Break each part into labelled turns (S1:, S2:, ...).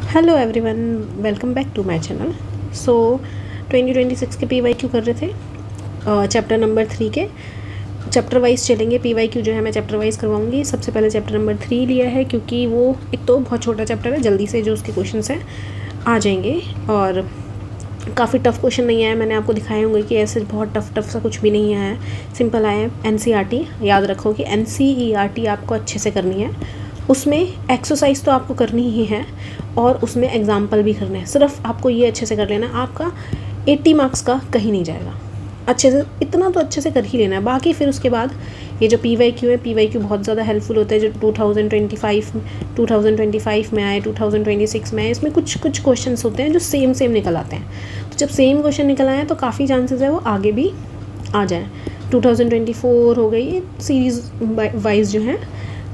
S1: Hello everyone, welcome back to my channel. So 2026 के PYQ कर रहे थे चैप्टर नंबर 3 के। चैप्टर वाइज चलेंगे। पीवाईक्यू जो है मैं चैप्टर वाइज करवाऊंगी। सबसे पहले चैप्टर नंबर 3 लिया है क्योंकि वो एक तो बहुत छोटा चैप्टर है, जल्दी से जो उसके क्वेश्चंस हैं आ जाएंगे और काफ़ी टफ क्वेश्चन नहीं आया। मैंने आपको दिखाए होंगे कि ऐसे बहुत टफ सा कुछ भी नहीं आया है, सिंपल आया है। एनसीईआरटी याद रखो कि एनसीईआरटी आपको अच्छे से करनी है। उसमें एक्सरसाइज तो आपको करनी ही है और उसमें एग्जाम्पल भी करने हैं। सिर्फ आपको ये अच्छे से कर लेना, आपका 80 मार्क्स का कहीं नहीं जाएगा। अच्छे से इतना तो अच्छे से कर ही लेना है। बाकी फिर उसके बाद ये जो पीवाईक्यू है, पीवाईक्यू बहुत ज़्यादा हेल्पफुल होता है। जो 2025 में आए, 2026 में आए, इसमें कुछ क्वेश्चंस होते हैं जो सेम निकल आते हैं। तो जब सेम क्वेश्चन निकल आए तो काफ़ी चांसेस है वो आगे भी आ जाए। 2024 हो गई, सीरीज़ वाइज जो है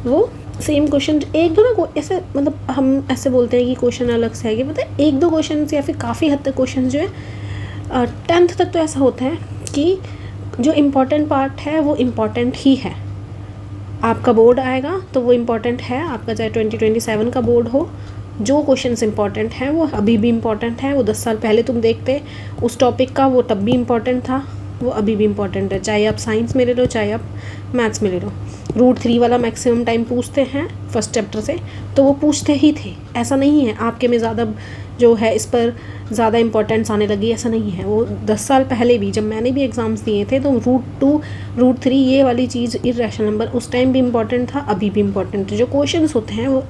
S1: वो सेम क्वेश्चन एक दो ना ऐसे, मतलब हम ऐसे बोलते हैं कि क्वेश्चन अलग से आएगी, पता है एक दो क्वेश्चन या फिर काफ़ी हद तक क्वेश्चन जो है 10th तक तो ऐसा होता है कि जो इम्पोर्टेंट पार्ट है वो इम्पोर्टेंट ही है। आपका बोर्ड आएगा तो वो इम्पोर्टेंट है, आपका चाहे 2027 का बोर्ड हो, जो क्वेश्चंस इंपॉर्टेंट हैं वो अभी भी इम्पॉर्टेंट है। वो 10 साल पहले तुम देखते उस टॉपिक का, वो तब भी इम्पॉर्टेंट था, वो अभी भी इम्पॉर्टेंट है। चाहे आप साइंस में ले लो, चाहे आप मैथ्स में ले लो। रूट 3 वाला मैक्सिमम टाइम पूछते हैं फर्स्ट चैप्टर से, तो वो पूछते ही थे। ऐसा नहीं है आपके में ज़्यादा जो है इस पर ज़्यादा इंपॉर्टेंस आने लगी, ऐसा नहीं है। वो 10 साल पहले भी जब मैंने भी एग्ज़ाम्स दिए थे तो रूट 2 रूट 3 ये वाली चीज़, इर्रेशनल नंबर, उस टाइम भी इम्पॉर्टेंट था, अभी भी इम्पॉर्टेंट है। जो क्वेश्चंस होते हैं वो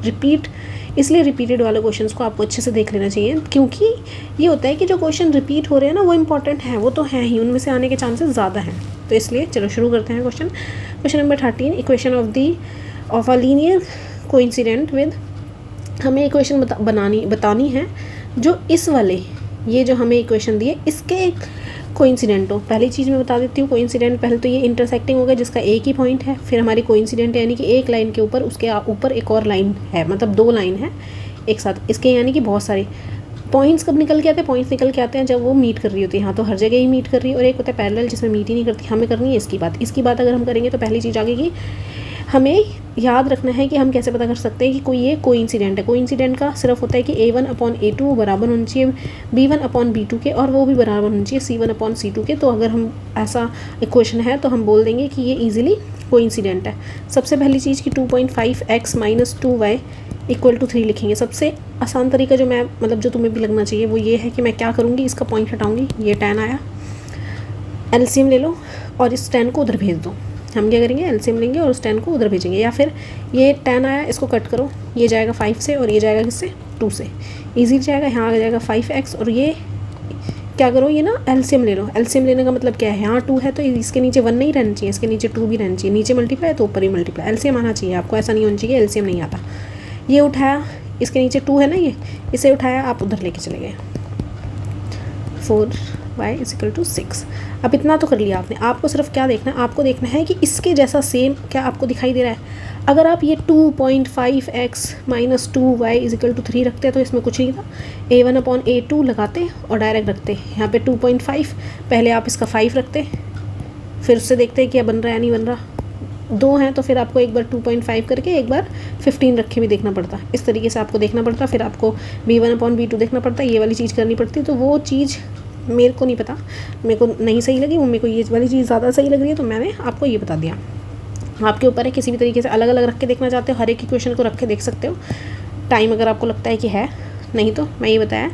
S1: इसलिए रिपीटेड वाले क्वेश्चंस को आपको अच्छे से देख लेना चाहिए, क्योंकि ये होता है कि जो क्वेश्चन रिपीट हो रहे हैं ना वो इंपॉर्टेंट है, वो तो हैं ही, उनमें से आने के चांसेस ज़्यादा हैं। तो इसलिए चलो शुरू करते हैं। Question number 13, equation of a linear coincident with. हमें इक्वेशन बतानी है जो इस वाले, ये जो हमें इक्वेशन दिए इसके कोइंसिडेंट हो। पहली चीज़ मैं बता देती हूँ, कोइंसिडेंट पहले तो ये इंटरसेक्टिंग होगा जिसका एक ही पॉइंट है, फिर हमारी कोइंसिडेंट यानी कि एक लाइन के ऊपर उसके ऊपर एक और लाइन है, मतलब 2 लाइन है एक साथ इसके, यानी कि बहुत सारे पॉइंट्स कब निकल के आते हैं, पॉइंट्स निकल के आते हैं जब वो मीट कर रही होती है। हाँ, तो हर जगह ही मीट कर रही है। और एक होता है पैरेलल जिसमें मीट ही नहीं करती, हमें करनी है इसकी बात अगर हम करेंगे तो पहली चीज़ आगे की हमें याद रखना है कि हम कैसे पता कर सकते हैं कि कोई ये कोइंसिडेंट है। कोइंसिडेंट का सिर्फ होता है कि A1/A2 बराबर होना चाहिए B1/B2 के, और वो भी बराबर होना चाहिए C1/C2 के। तो अगर हम ऐसा इक्वेशन है तो हम बोल देंगे कि ये ईजिली कोइंसिडेंट है। सबसे पहली चीज़ कि 2.5x - 2y = 3 लिखेंगे। सबसे आसान तरीका जो मैं, मतलब जो तुम्हें भी लगना चाहिए, वो ये है कि मैं क्या करूँगी, इसका पॉइंट हटाऊँगी, ये 10 आया, एलसीएम ले लो और इस 10 को उधर भेज दो। हम क्या करेंगे, एलसीएम लेंगे और उस 10 को उधर भेजेंगे। या फिर ये 10 आया, इसको कट करो, ये जाएगा 5 से और ये जाएगा किससे, 2 से, ईजी जाएगा। यहाँ आ जाएगा 5x और ये क्या करो, ये ना एलसीएम ले लो। एलसीएम लेने का मतलब क्या है, यहाँ 2 है तो इसके नीचे 1 नहीं रहना चाहिए, इसके नीचे 2 भी रहना चाहिए। नीचे मल्टीप्लाई तो ऊपर भी मल्टीप्लाई, एलसीएम आना चाहिए आपको, ऐसा नहीं होना चाहिए एलसीएम नहीं आता। ये उठाया, इसके नीचे 2 है ना, ये इसे उठाया, आप उधर लेके चले गए, 4y = 6। अब इतना तो कर लिया आपने। आपको सिर्फ क्या देखना है, आपको देखना है कि इसके जैसा सेम क्या आपको दिखाई दे रहा है। अगर आप ये 2.5x - 2y = 3 रखते हैं तो इसमें कुछ नहीं था, A1/A2 लगाते और डायरेक्ट रखते। यहाँ पे 2.5, पहले आप इसका 5 रखते, फिर उससे देखते हैं क्या बन रहा है, नहीं बन रहा। 2 हैं तो फिर आपको एक बार 2.5 करके एक बार 15 रख के भी देखना पड़ता। इस तरीके से आपको देखना पड़ता, फिर आपको B1/B2 देखना पड़ता, ये वाली चीज़ करनी पड़ती। तो वो चीज़ मेरे को नहीं पता, मेरे को नहीं सही लगी, मेरे को ये वाली चीज़ ज़्यादा सही लग रही है, तो मैंने आपको ये बता दिया। आपके ऊपर है, किसी भी तरीके से अलग अलग रख के देखना चाहते हो, हर एक इक्वेशन को रख के देख सकते हो टाइम अगर आपको लगता है कि है। नहीं तो मैं ये बताया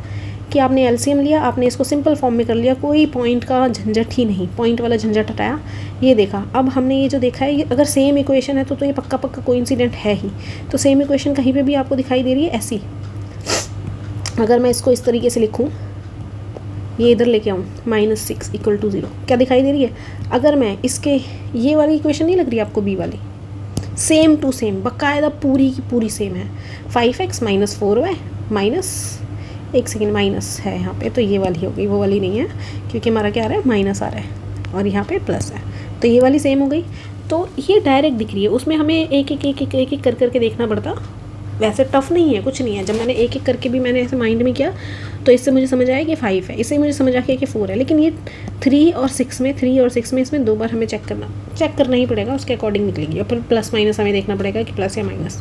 S1: कि आपने एलसीएम लिया, आपने इसको सिंपल फॉर्म में कर लिया, कोई पॉइंट का झंझट ही नहीं, पॉइंट वाला झंझट हटाया, ये देखा। अब हमने ये जो देखा है, ये अगर सेम इक्वेशन है तो ये पक्का कोइंसिडेंट है ही। तो सेम इक्वेशन कहीं पे भी आपको दिखाई दे रही है ऐसी, अगर मैं इसको इस तरीके से लिखूँ, ये इधर लेके आऊँ, -6 = 0, क्या दिखाई दे रही है। अगर मैं इसके, ये वाली इक्वेशन नहीं लग रही आपको, बी वाली, सेम टू सेम बाकायदा पूरी की पूरी सेम है। 5x - 4y एक सेकेंड माइनस है यहाँ पे, तो ये वाली हो गई, वो वाली नहीं है क्योंकि हमारा क्या आ रहा है, माइनस आ रहा है और यहाँ पे प्लस है, तो ये वाली सेम हो गई। तो ये डायरेक्ट दिख रही है, उसमें हमें एक एक कर करके देखना पड़ता। वैसे टफ नहीं है, कुछ नहीं है। जब मैंने एक एक करके भी मैंने ऐसे माइंड में किया तो इससे मुझे समझ आया कि 5 है, इससे मुझे समझ आ गया कि 4 है। लेकिन ये 3 और 6 में इसमें 2 बार हमें चेक करना ही पड़ेगा, उसके अकॉर्डिंग निकलेगी। और फिर प्लस माइनस हमें देखना पड़ेगा कि प्लस या माइनस।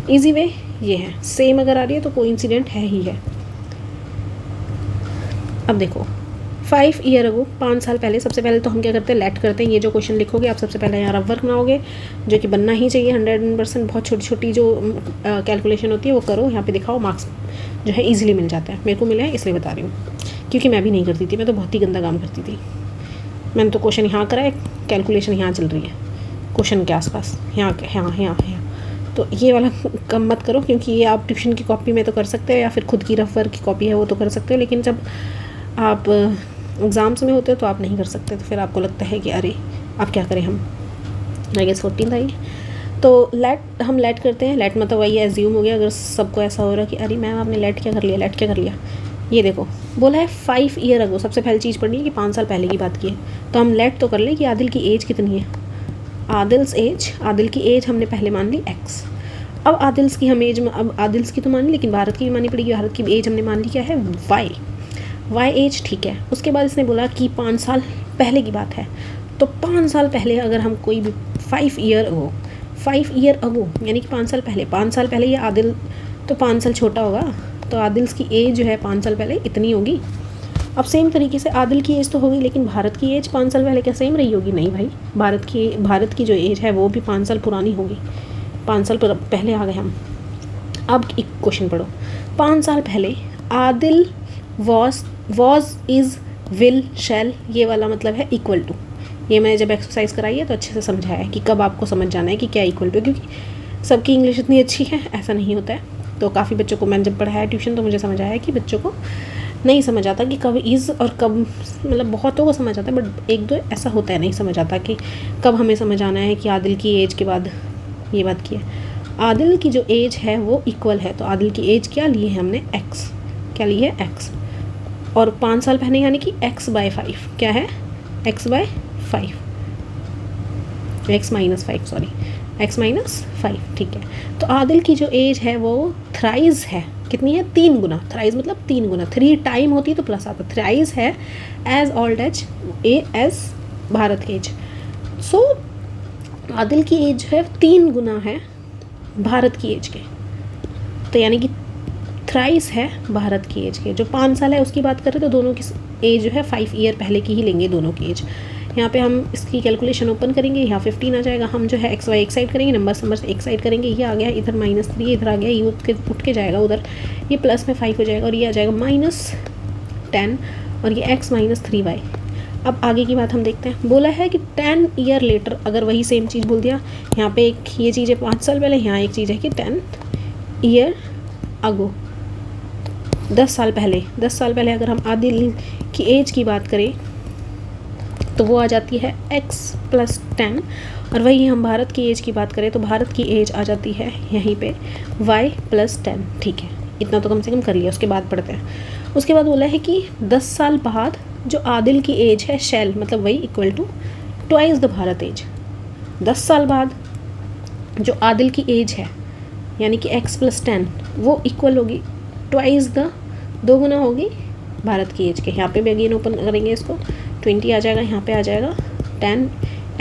S1: इजी वे ये है, सेम अगर आ रही है तो कोइंसिडेंट है ही है। अब देखो 5 ईयर अगो, 5 साल पहले, सबसे पहले तो हम क्या करते हैं, लेट करते हैं। ये जो क्वेश्चन लिखोगे आप सबसे पहले यहाँ रफ वर्क बनाओगे, जो कि बनना ही चाहिए 100%। बहुत छोटी छोटी जो कैलकुलेशन होती है वो करो, यहाँ पे दिखाओ, मार्क्स जो है इजीली मिल जाता है। मेरे को मिला है इसलिए बता रही हूँ, क्योंकि मैं भी नहीं करती थी, मैं तो बहुत ही गंदा काम करती थी। मैंने तो क्वेश्चन यहाँ करा है, कैलकुलेशन यहाँ चल रही है क्वेश्चन के आसपास, यहाँ यहाँ। तो ये वाला कम मत करो, क्योंकि ये आप ट्यूशन की कॉपी में तो कर सकते हो, या फिर खुद की रफ वर्क की कॉपी है वो तो कर सकते हो, लेकिन जब आप एग्ज़ाम्स में होते हो तो आप नहीं कर सकते। तो फिर आपको लगता है कि अरे अब क्या करें हम। आई गेस 14 था ये। तो लेट हम लेट करते हैं। लेट मतलब वही एज्यूम हो गया। अगर सबको ऐसा हो रहा कि अरे मैम आपने लेट क्या कर लिया, लेट क्या कर लिया। ये देखो बोला है 5 ईयर अगो, सबसे पहली चीज़ पढ़नी है कि 5 साल पहले की बात की है। तो हम लेट तो कर लें कि आदिल की एज कितनी है। आदिल की एज हमने पहले मान ली x। अब आदिल्स की हम एज, अब आदिल्स की तो मानी, लेकिन भारत की भी माननी पड़ेगी। भारत की एज हमने मान ली क्या है, y एज, ठीक है। उसके बाद इसने बोला कि 5 साल पहले की बात है। तो 5 साल पहले अगर हम कोई भी 5 ईयर अगो यानी कि 5 साल पहले, 5 साल पहले ये आदिल तो 5 साल छोटा होगा, तो आदिल्स की एज जो है 5 साल पहले इतनी होगी। अब सेम तरीके से आदिल की एज तो होगी, लेकिन भारत की एज 5 साल पहले क्या सेम रही होगी? नहीं भाई, भारत की जो एज है वो भी 5 साल पुरानी होगी। 5 साल पहले आ गए हम। अब एक क्वेश्चन पढ़ो। 5 साल पहले आदिल वॉज इज़ विल शैल, ये वाला मतलब है इक्वल टू। ये मैंने जब एक्सरसाइज कराई है तो अच्छे से समझाया है कि कब आपको समझ जाना है कि क्या इक्वल टू, क्योंकि सबकी इंग्लिश इतनी अच्छी है ऐसा नहीं होता है। तो काफ़ी बच्चों को मैंने जब पढ़ाया ट्यूशन तो मुझे समझ आया है कि बच्चों को नहीं समझ आता कि कब इज़ और कब, मतलब बहुतों को समझ आता है बट एक दो ऐसा होता है नहीं समझ आता कि कब हमें समझ आना है कि आदिल की एज के बाद ये बात की है। आदिल की जो एज है वो इक्वल है, तो आदिल की एज क्या ली है हमने, x। क्या ली है, x। और 5 साल पहले यानी कि x/5 क्या है, x/5, x-5 सॉरी, x-5, ठीक है। तो आदिल की जो एज है वो थ्राइज है, कितनी है, 3 गुना। थ्राइज मतलब 3 गुना, 3 टाइम होती तो प्लस आता, थ्राइज है एज ओल्ड एज भारत की एज। सो आदिल की एज है 3 गुना है भारत की एज के, तो यानी कि थ्राइस है भारत की एज के। जो 5 साल है उसकी बात करें तो दोनों की एज जो है 5 ईयर पहले की ही लेंगे दोनों की एज। यहाँ पे हम इसकी कैलकुलेशन ओपन करेंगे, यहाँ 15 आ जाएगा। हम जो है x y एक साइड करेंगे, नंबर एक साइड करेंगे। ये आ गया इधर -3, इधर आ गया, ये उठ के जाएगा उधर, ये प्लस में 5 हो जाएगा, और ये आ जाएगा -10, और ये x -3y। अब आगे की बात हम देखते हैं। बोला है कि 10 ईयर लेटर, अगर वही सेम चीज़ बोल दिया, यहाँ पे एक ये चीज़ है 5 साल पहले, यहाँ एक चीज़ है कि 10 ईयर अगो, 10 साल पहले। 10 साल पहले अगर हम आदिल की एज की बात करें तो वो आ जाती है x + 10, और वही हम भारत की एज की बात करें तो भारत की एज आ जाती है यहीं पे y + 10, ठीक है। इतना तो कम से कम कर लिया, उसके बाद पढ़ते हैं। उसके बाद बोला है कि 10 साल बाद जो आदिल की एज है शैल, मतलब वही equal to twice the Bharat age. 10 साल बाद जो आदिल की एज है यानी कि x + 10 वो इक्वल होगी ट्वाइस द, 2 गुना होगी भारत की एज के। यहाँ पे भी अगेन ओपन करेंगे इसको, 20 आ जाएगा, यहाँ पे आ जाएगा 10,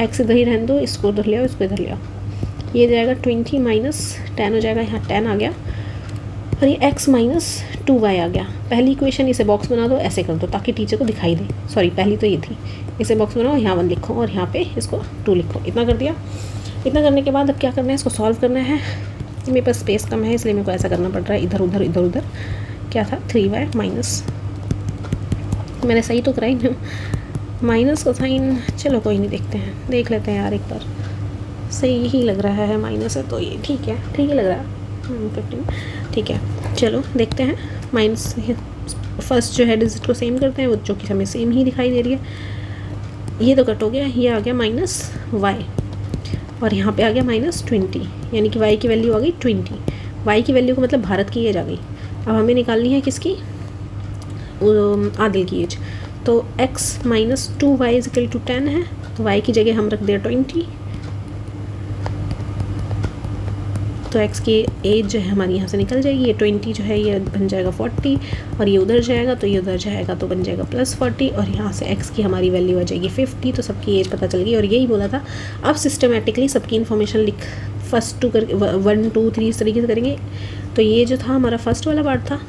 S1: x इधर ही रहने दो, इसको उधर ले आओ, इसको इधर ले आओ, ये जाएगा 20 - 10 हो जाएगा, यहाँ 10 आ गया, और ये x - 2y आ गया। पहली इक्वेशन इसे बॉक्स बना दो, ऐसे कर दो ताकि टीचर को दिखाई दे। सॉरी पहली तो ये थी, इसे बॉक्स बनाओ, यहाँ 1 लिखो और यहाँ पे इसको 2 लिखो। इतना कर दिया। इतना करने के बाद अब क्या करना है, इसको सॉल्व करना है। मेरे पास स्पेस कम है इसलिए मेरे को ऐसा करना पड़ रहा है, इधर उधर इधर उधर। क्या था, 3y माइनस, मैंने सही तो कराई ना, माइनस का साइन, चलो कोई नहीं, देखते हैं, देख लेते हैं यार एक बार, सही ही लग रहा है, माइनस है तो ये ठीक है, ठीक ही लग रहा है, 15, ठीक है। चलो देखते हैं, माइनस फर्स्ट जो है डिजिट को सेम करते हैं, वो जो कि हमें सेम ही दिखाई दे रही है। ये तो कट हो गया, ये आ गया -y, और यहाँ पे आ गया -20, यानी कि y की वैल्यू आ गई 20। y की वैल्यू को मतलब भारत की एज आ गई। अब हमें निकालनी है किसकी, आदिल की एज। तो x - 2y = 10 है, तो y की जगह हम रख दें 20, तो x की एज जो है हमारी यहाँ से निकल जाएगी। ये 20 जो है ये बन जाएगा 40, और ये उधर जाएगा तो ये उधर जाएगा तो बन जाएगा +40, और यहाँ से x की हमारी वैल्यू आ जाएगी 50। तो सबकी एज पता चल गई, और यही बोला था। अब सिस्टमेटिकली सबकी इन्फॉर्मेशन फर्स्ट 2 करके 1 2 3 इस तरीके से करेंगे। तो ये जो था हमारा फर्स्ट वाला पार्ट था,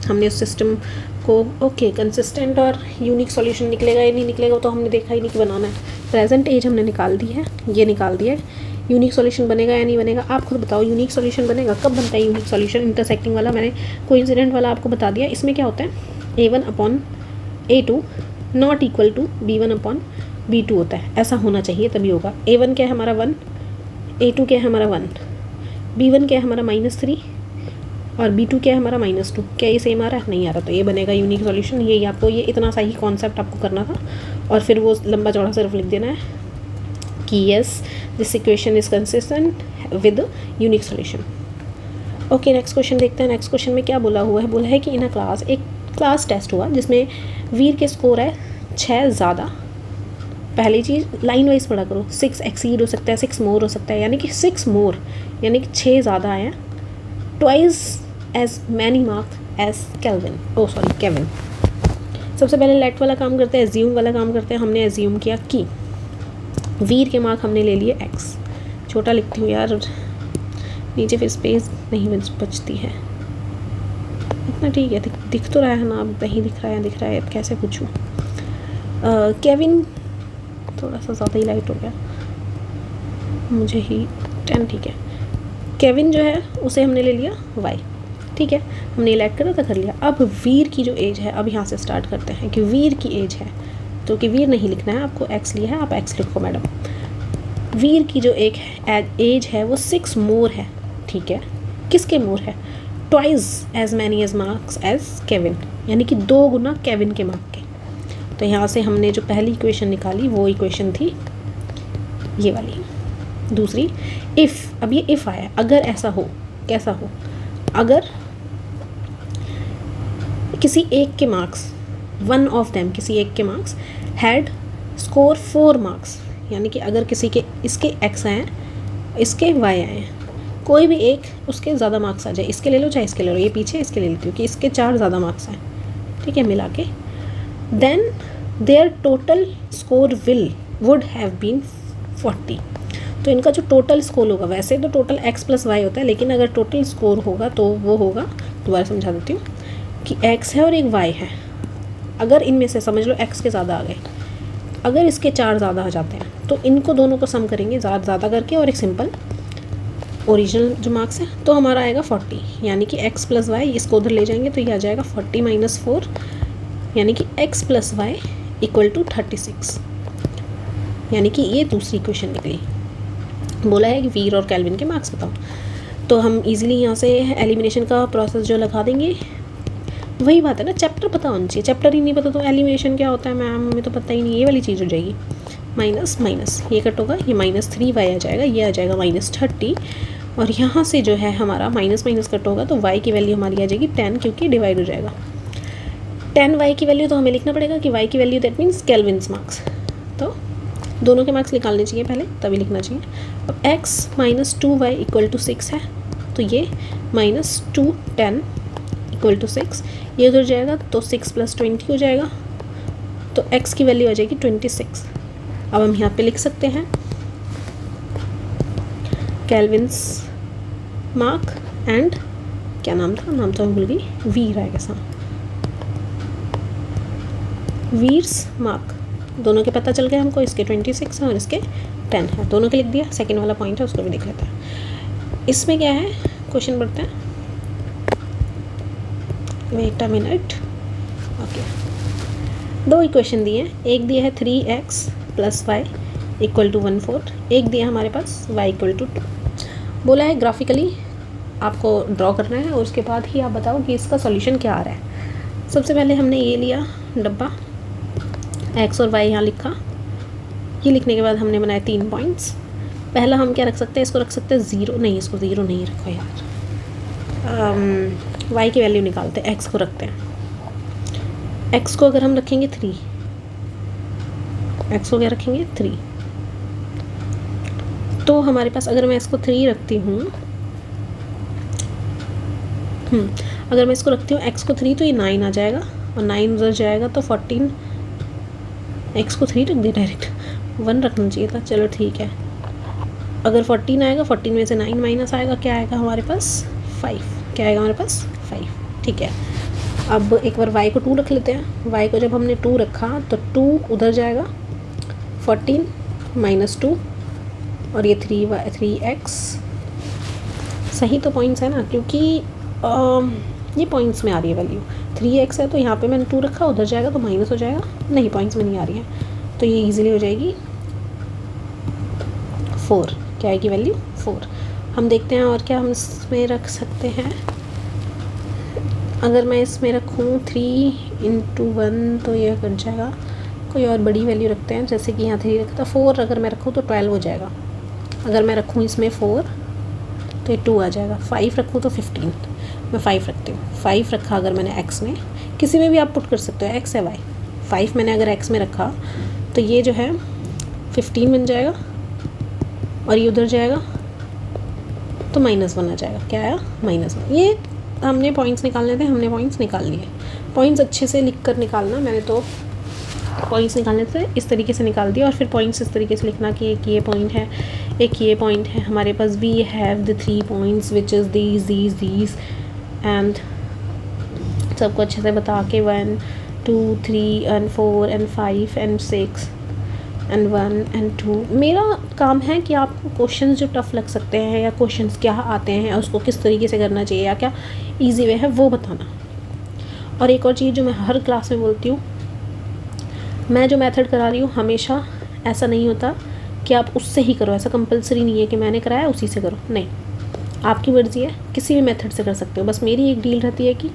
S1: हमने उस सिस्टम को ओके कंसिस्टेंट और यूनिक सॉल्यूशन निकलेगा या नहीं निकलेगा तो हमने देखा ही नहीं कि बनाना है। प्रेजेंट एज हमने निकाल दी है, ये निकाल दिया है। यूनिक सॉल्यूशन बनेगा या नहीं बनेगा आप खुद बताओ। यूनिक सॉल्यूशन बनेगा, कब बनता है यूनिक सॉल्यूशन? इंटरसेक्टिंग वाला मैंने कोइंसिडेंट वाला आपको बता दिया। इसमें क्या होता है A1/A2 not equal to B1/B2 होता है, ऐसा होना चाहिए तभी होगा। A1 क्या है हमारा 1, A2 क्या है हमारा 1, B1 क्या है हमारा -3 और B2 क्या है हमारा -2। क्या ये सेम आ रहा है? नहीं आ रहा, तो ये बनेगा यूनिक सॉल्यूशन। ये आपको ये इतना सा ही कॉन्सेप्ट आपको करना था और फिर वो लंबा चौड़ा सिर्फ लिख देना है कि yes this equation is consistent with unique solution. Okay next question देखते हैं। नेक्स्ट क्वेश्चन में क्या बोला हुआ है? बोला है कि इन अ क्लास एक क्लास टेस्ट हुआ जिसमें वीर के स्कोर है 6 ज़्यादा। पहली चीज़ लाइन वाइज पढ़ा करो, 6 एक्सीड हो सकता है, 6 मोर हो सकता है, यानी कि 6 मोर यानी कि 6 ज़्यादा आए हैं। Twice as many mark as Kevin. सबसे पहले लेट वाला काम करते हैं, एज्यूम वाला काम करते हैं। हमने एज्यूम किया कि वीर के मार्क हमने ले लिए x। छोटा लिखती हूँ यार, नीचे फिर स्पेस नहीं बचती है। इतना ठीक है, दिख तो रहा है ना? अब नहीं दिख रहा है कैसे पूछूँ? केविन थोड़ा सा ज़्यादा ही लाइट हो गया मुझे ही, 10 ठीक है। केविन जो है उसे हमने ले लिया y, ठीक है, हमने इलेक्ट करा था, कर लिया। अब वीर की जो एज है, अब यहाँ से स्टार्ट करते हैं कि वीर की एज है, तो कि वीर नहीं लिखना है आपको, x लिया है, आप x लिखो मैडम। वीर की जो एक एज है वो 6 मोर है, ठीक है। किसके मोर है? Twice as many as marks as Kevin, यानी कि 2 गुना केविन के मार्क के। तो यहाँ से हमने जो पहली इक्वेशन निकाली वो इक्वेशन थी ये वाली। दूसरी इफ़, अब ये इफ़ आया, अगर ऐसा हो, कैसा हो? अगर किसी एक के मार्क्स, वन ऑफ देम, किसी एक के मार्क्स हैड स्कोर 4 मार्क्स, यानी कि अगर किसी के इसके x आए हैं, इसके y आए हैं, कोई भी एक उसके ज़्यादा मार्क्स आ जाए, इसके ले लो चाहे इसके ले लो, ये पीछे इसके ले लेती हूँ कि इसके 4 ज़्यादा मार्क्स हैं, ठीक है, मिला के, then their total score would have been 40। तो इनका जो टोटल स्कोर होगा, वैसे तो टोटल x + y होता है, लेकिन अगर टोटल स्कोर होगा तो वो होगा, दोबारा समझा देती हूँ कि x है और एक y है। अगर इनमें से समझ लो x के ज़्यादा आ गए, अगर इसके 4 ज़्यादा आ जाते हैं तो इनको दोनों को सम करेंगे ज़्यादा करके और एक सिंपल ओरिजिनल जो मार्क्स है, तो हमारा आएगा 40, यानी कि x + y, इसको उधर ले जाएंगे तो ये आ जाएगा 40 - 4, यानी कि x + y = 36, यानी कि ये दूसरी इक्वेशन निकली। बोला है कि वीर और कैल्विन के मार्क्स बताओ, तो हम इजीली यहाँ से एलिमिनेशन का प्रोसेस जो लगा देंगे। वही बात है ना, चैप्टर पता होना चाहिए, चैप्टर ही नहीं पता तो एलिमिनेशन क्या होता है मैम हमें तो पता ही नहीं। ये वाली चीज़ हो जाएगी, माइनस माइनस ये कट होगा, ये -3y आ जाएगा, ये आ जाएगा -30, और यहाँ से जो है हमारा माइनस माइनस कट होगा तो y की वैल्यू हमारी आ जाएगी 10, क्योंकि डिवाइड हो जाएगा 10y की वैल्यू, तो हमें लिखना पड़ेगा कि y की value that means Kelvin's marks. तो दोनों के मार्क्स निकालने चाहिए पहले, तभी लिखना चाहिए। अब x - 2y = 6 है, तो ये -2 10 = 6, ये उधर जाएगा तो 6 + 20 हो जाएगा, तो x की वैल्यू आ जाएगी 26। अब हम यहाँ पे लिख सकते हैं केल्विन्स मार्क एंड क्या नाम था मैं भूल गई, वीर आएगा सा, वीर्स मार्क, दोनों के पता चल गया हमको, इसके 26 है और इसके 10 है, दोनों के लिख दिया। सेकंड वाला पॉइंट है उसको भी देख लेते हैं। इसमें क्या है, क्वेश्चन बढ़ते हैं, wait a minute. Okay, 2 equation दिए हैं, एक दिया है 3x + y = 1/4, एक दिया हमारे पास y = 2। बोला है ग्राफिकली आपको ड्रॉ करना है और उसके बाद ही आप बताओ कि इसका सॉल्यूशन क्या आ रहा है। सबसे पहले हमने ये लिया डब्बा, x और y यहाँ लिखा, ये लिखने के बाद हमने बनाए 3 पॉइंट्स। पहला हम क्या रख सकते हैं, इसको रख सकते हैं 0, नहीं इसको 0 नहीं रखो यार, y की वैल्यू निकालते हैं, x को रखते हैं, x को अगर हम रखेंगे 3, x को क्या रखेंगे 3, तो हमारे पास अगर मैं इसको 3 रखती हूँ, अगर मैं इसको रखती हूँ x को 3 तो ये 9 आ जाएगा और 9 उधर जाएगा तो 14, x को 3 रख दिया, डायरेक्ट 1 रखना चाहिए था, चलो ठीक है। अगर 14 आएगा, 14 में से 9 माइनस आएगा, क्या आएगा हमारे पास 5। क्या आएगा हमारे पास 5, ठीक है। अब एक बार y को 2 रख लेते हैं। y को जब हमने 2 रखा तो 2 उधर जाएगा, 14 माइनस 2 और ये 3x। सही तो पॉइंट्स है ना, क्योंकि ये पॉइंट्स में आ रही है वैल्यू। 3x है तो यहाँ पे मैंने 2 रखा, उधर जाएगा तो माइनस हो जाएगा, नहीं पॉइंट्स में नहीं आ रही है, तो ये इजीली हो जाएगी 4। क्या आएगी वैल्यू 4। हम देखते हैं और क्या हम इसमें रख सकते हैं। अगर मैं इसमें रखूँ 3 × 1 तो ये कट जाएगा। कोई और बड़ी वैल्यू रखते हैं, जैसे कि यहाँ 3 रखता, 4 अगर मैं रखूँ तो 12 हो जाएगा। अगर मैं रखूँ इसमें 4 तो ये 2 आ जाएगा। 5 रखूँ तो 15, मैं 5 रखती हूँ। 5 रखा अगर मैंने x में, किसी में भी आप पुट कर सकते हो, x है y। 5 मैंने अगर x में रखा तो ये जो है 15 बन जाएगा और ये उधर जाएगा तो -1 आ जाएगा। क्या आया -1। ये हमने पॉइंट्स निकालने थे, हमने पॉइंट्स निकाल लिए। पॉइंट्स अच्छे से लिख कर निकालना, मैंने तो पॉइंट्स निकालने थे इस तरीके से निकाल दिया। और फिर पॉइंट्स इस तरीके से लिखना कि एक ये पॉइंट है, एक ये पॉइंट है हमारे पास। We have the 3 points which is these and सबको अच्छे से बता के 1 2 3 and 4 and 5 and 6 and 1 and 2। मेरा काम है कि आपको क्वेश्चंस जो टफ़ लग सकते हैं या क्वेश्चंस क्या आते हैं, उसको किस तरीके से करना चाहिए या क्या इजी वे है वो बताना। और एक और चीज़ जो मैं हर क्लास में बोलती हूँ, मैं जो मेथड करा रही हूँ हमेशा ऐसा नहीं होता कि आप उससे ही करो। ऐसा कंपलसरी नहीं है कि मैंने कराया उसी से करो, नहीं, आपकी मर्ज़ी है, किसी भी मेथड से कर सकते हो। बस मेरी एक डील रहती है कि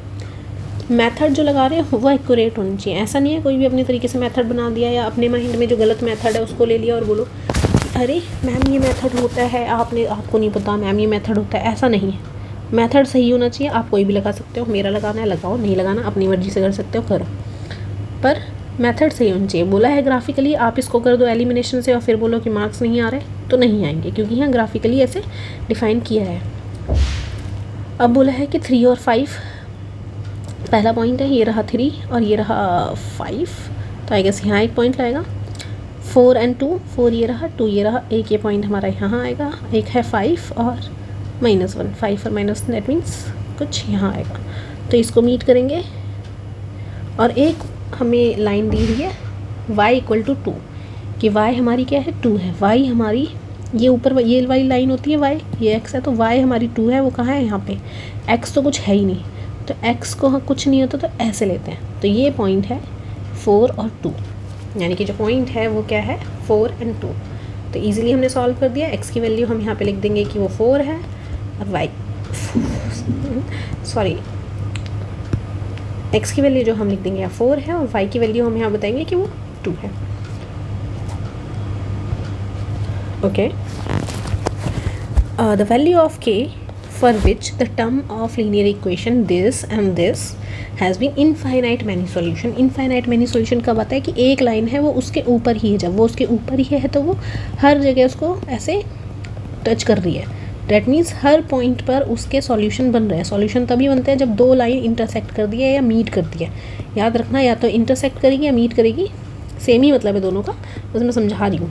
S1: मेथड जो लगा रहे हो वो एक्यूरेट होनी चाहिए। ऐसा नहीं है कोई भी अपने तरीके से मेथड बना दिया या अपने माइंड में जो गलत मेथड है उसको ले लिया और बोलो अरे मैम ये मेथड होता है, आपको नहीं पता मैम ये मेथड होता है। ऐसा नहीं है, मेथड सही होना चाहिए। आप कोई भी लगा सकते हो, मेरा लगाना है लगाओ, नहीं लगाना अपनी मर्ज़ी से कर सकते हो, करो, पर मेथड सही होनी चाहिए। बोला है ग्राफिकली आप इसको कर दो एलिमिनेशन से और फिर बोलो कि मार्क्स नहीं आ रहे तो नहीं आएंगे, क्योंकि यहाँ ग्राफिकली ऐसे डिफ़ाइन किया है। अब बोला है कि 3 और 5 पहला पॉइंट है, ये रहा 3 और ये रहा 5, तो आई गेस यहाँ एक पॉइंट लगेगा। 4 एंड 2, 4 ये रहा 2 ये रहा, एक ये पॉइंट हमारा यहाँ आएगा। एक है 5 और -1, 5 और माइनस दैट मीन्स कुछ यहाँ आएगा, तो इसको मीट करेंगे। और एक हमें लाइन दी हुई है y = 2 कि y हमारी क्या है 2 है। y हमारी ये ऊपर ये वाली लाइन होती है y, ये x है तो y हमारी 2 है, वो कहाँ है यहाँ पे, x तो कुछ है ही नहीं, तो x को कुछ नहीं होता तो ऐसे लेते हैं। तो ये पॉइंट है 4 और 2, यानी कि जो पॉइंट है वो क्या है 4 और 2। तो ईजिली हमने सॉल्व कर दिया। x की वैल्यू हम यहाँ पे लिख देंगे कि वो 4 है और y x की वैल्यू जो हम लिख देंगे यहाँ 4 है और y की वैल्यू हम यहाँ बताएंगे कि वो 2 है। Okay, the value of k for which the term of linear equation this and this has been infinite many solution। infinite many solution कब आता है कि एक लाइन है वो उसके ऊपर ही है, जब वो उसके ऊपर ही है तो वो हर जगह उसको ऐसे टच कर रही है। डैट मीन्स हर पॉइंट पर उसके सॉल्यूशन बन रहे हैं। सॉल्यूशन तभी बनते हैं जब दो लाइन इंटरसेक्ट कर दी है या मीट करती है। याद रखना, या तो इंटरसेक्ट करेगी या मीट करेगी, सेम ही मतलब है दोनों का, बस मैं समझा रही हूँ।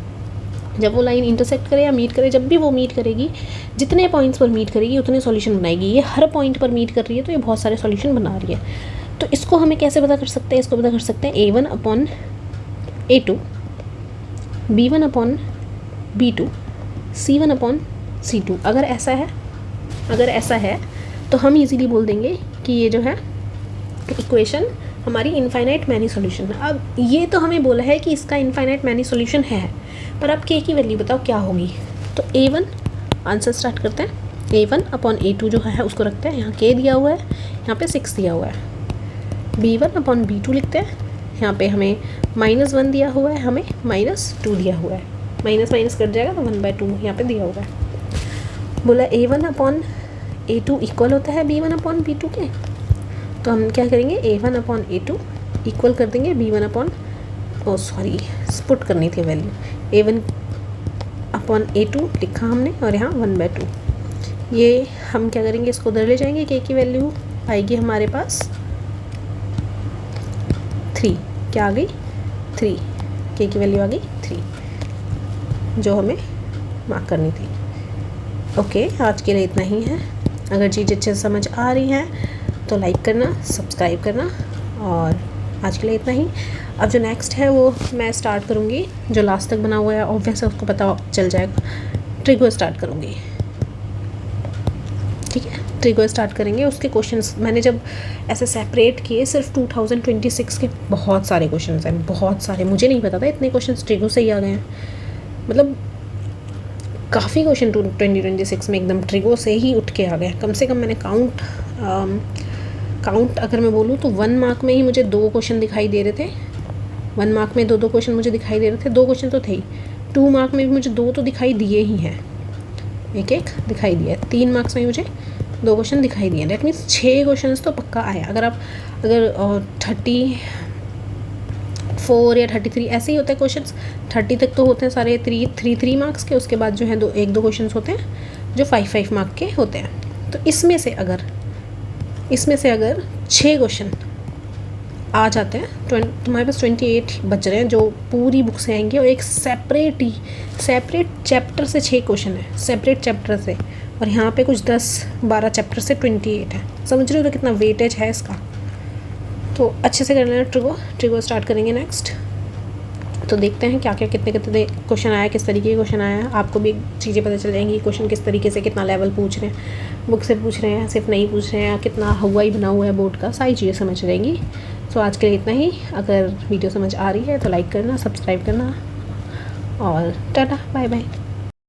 S1: जब वो लाइन इंटरसेक्ट करे या मीट करे, जब भी वो मीट करेगी, जितने पॉइंट्स पर मीट करेगी उतने सॉल्यूशन बनाएगी। ये हर पॉइंट पर मीट कर रही है तो ये बहुत सारे सॉल्यूशन बना रही है। तो इसको हमें कैसे पता कर सकते हैं? इसको पता कर सकते हैं A1/A2, B1/B2, C1/C2। अगर ऐसा है तो हम इजीली बोल देंगे कि ये जो है इक्वेशन हमारी इनफाइनाइट मैनी सॉल्यूशन है। अब ये तो हमें बोला है कि इसका इनफाइनाइट मैनी सॉल्यूशन है, पर अब k की वैल्यू बताओ क्या होगी। तो A1 आंसर स्टार्ट करते हैं। A1/A2 जो है उसको रखते हैं, यहाँ k दिया हुआ है, यहाँ पे 6 दिया हुआ है। B1/B2 लिखते हैं, यहाँ पे हमें -1 दिया हुआ है, हमें -2 दिया हुआ है। माइनस माइनस कट जाएगा तो 1/2 यहाँ पे दिया हुआ है। बोला A1/A2 इक्वल होता है B1/B2 के, तो हम क्या करेंगे A1/A2 इक्वल कर देंगे स्पुट करनी थी वैल्यू। A1/A2 लिखा हमने और यहाँ 1/2। ये हम क्या करेंगे, इसको उधर ले जाएंगे, k की वैल्यू आएगी हमारे पास 3। क्या आ गई 3, k की वैल्यू आ गई 3 जो हमें मार्क करनी थी। ओके, आज के लिए इतना ही है। अगर चीज़ अच्छे से समझ आ रही है तो लाइक करना, सब्सक्राइब करना, और आज के लिए इतना ही। अब जो नेक्स्ट है वो मैं स्टार्ट करूँगी, जो लास्ट तक बना हुआ है ऑब्वियस है उसको पता चल जाएगा। ट्रिगो स्टार्ट करूँगी, ठीक है। ट्रिगो स्टार्ट करेंगे। उसके क्वेश्चंस मैंने जब ऐसे सेपरेट किए, सिर्फ 2026 के बहुत सारे क्वेश्चंस हैं, बहुत सारे। मुझे नहीं पता था इतने क्वेश्चंस ट्रिगो से ही आ गए हैं। मतलब काफ़ी क्वेश्चन 2026 में एकदम ट्रिगो से ही उठ के आ गए। कम से कम मैंने काउंट अगर मैं बोलूँ तो 1 मार्क में ही मुझे 2 क्वेश्चन दिखाई दे रहे थे। 1 मार्क में 2 क्वेश्चन मुझे दिखाई दे रहे थे। 2 क्वेश्चन तो थे ही। 2 मार्क में भी मुझे 2 तो दिखाई दिए ही हैं, एक दिखाई दिया है। 3 मार्क्स में मुझे 2 क्वेश्चन दिखाई दिए। डेट मीन्स 6 क्वेश्चन तो पक्का आया। अगर 34 या 33 ऐसे ही होते हैं क्वेश्चन। 30 तक तो होते हैं सारे 3 मार्क्स के। उसके बाद जो है 1-2 क्वेश्चन होते हैं जो 5 मार्क के होते हैं। तो इसमें से अगर 6 क्वेश्चन आ जाते हैं, तुम्हारे पास 28 बच रहे हैं जो पूरी बुक से आएंगे, और एक सेपरेट चैप्टर से 6 क्वेश्चन है, सेपरेट चैप्टर से। और यहाँ पे कुछ 10-12 चैप्टर से 28 है। समझ रहे हो तो कितना वेटेज है इसका। तो अच्छे से कर लेना। ट्रिगो स्टार्ट करेंगे नेक्स्ट। तो देखते हैं क्या क्या कितने क्वेश्चन आया, किस तरीके के क्वेश्चन आया। आपको भी चीज़ें पता चल जाएंगी, क्वेश्चन किस तरीके से, कितना लेवल पूछ रहे हैं, बुक से पूछ रहे हैं, सिर्फ नहीं पूछ रहे हैं, कितना हुआ ही बना हुआ है बोर्ड का, सारी चीज़ें समझ रहेंगी। तो आज के लिए इतना ही। अगर वीडियो समझ आ रही है तो लाइक करना, सब्सक्राइब करना, और टाटा बाय बाय।